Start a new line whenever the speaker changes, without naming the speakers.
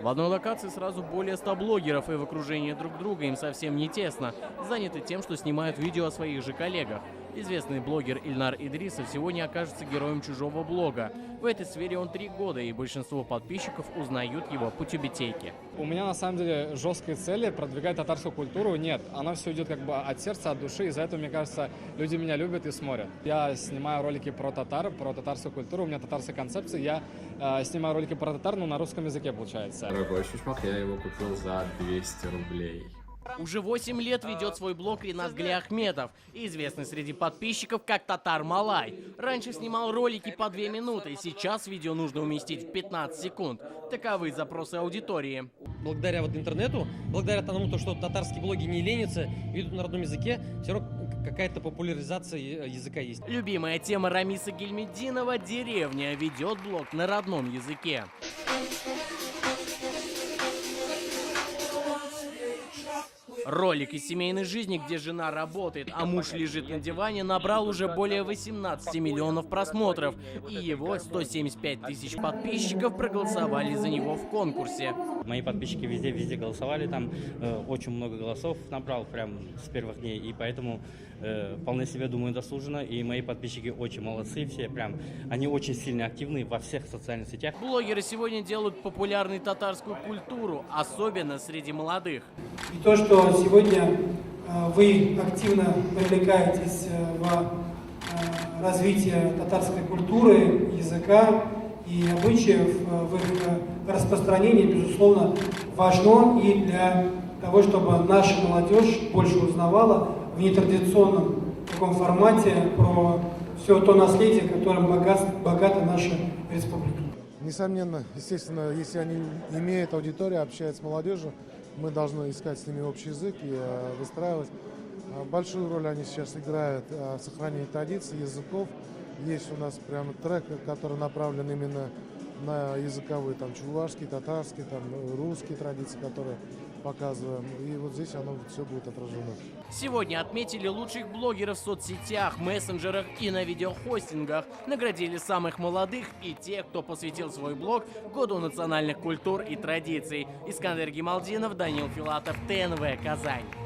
В одной локации сразу более 100 блогеров, и в окружении друг друга им совсем не тесно. Заняты тем, что снимают видео о своих же коллегах. Известный блогер Ильнар Идрисов сегодня окажется героем чужого блога. В этой сфере он 3 года, и большинство подписчиков узнают его по тюбетейке.
У меня на самом деле жесткой цели продвигать татарскую культуру нет. Она все идет как бы от сердца, от души. Из-за этого, мне кажется, люди меня любят и смотрят. Я снимаю ролики про татар, про татарскую культуру. У меня татарская концепция. Я снимаю ролики про татар, но на русском языке получается.
Дорогой чучмак, я его купил за 200 рублей.
Уже 8 лет ведет свой блог Ринат Гляахметов, известный среди подписчиков как Татар Малай. Раньше снимал ролики по 2 минуты, сейчас видео нужно уместить в 15 секунд. Таковы запросы аудитории.
Благодаря интернету, благодаря тому, что татарские блоги не ленятся, ведут на родном языке, все равно какая-то популяризация языка есть.
Любимая тема Рамиса Гельмединова — деревня, ведет блог на родном языке. Ролик из семейной жизни, где жена работает, а муж лежит на диване, набрал уже более 18 миллионов просмотров. И его 175 тысяч подписчиков проголосовали за него в конкурсе.
Мои подписчики везде голосовали, там очень много голосов набрал прям с первых дней. И поэтому вполне себе, думаю, заслуженно. И мои подписчики очень молодцы все, прям они очень сильно активны во всех социальных сетях.
Блогеры сегодня делают популярной татарскую культуру, особенно среди молодых.
И то, что сегодня вы активно привлекаетесь в развитие татарской культуры, языка и обычаев, в их распространении, безусловно, важно и для того, чтобы наша молодежь больше узнавала в нетрадиционном таком формате про все то наследие, которым богата наша республика.
Несомненно, естественно, если они имеют аудиторию, общаются с молодежью, мы должны искать с ними общий язык и выстраивать. Большую роль они сейчас играют в сохранении традиций, языков. Есть у нас прямо трек, который направлен именно на языковые, там, чувашские, татарские, там, русские традиции, которые показываем. И вот здесь оно все будет отражено.
Сегодня отметили лучших блогеров в соцсетях, мессенджерах и на видеохостингах. Наградили самых молодых и тех, кто посвятил свой блог Году национальных культур и традиций. Искандер Гималдинов, Данил Филатов, ТНВ, Казань.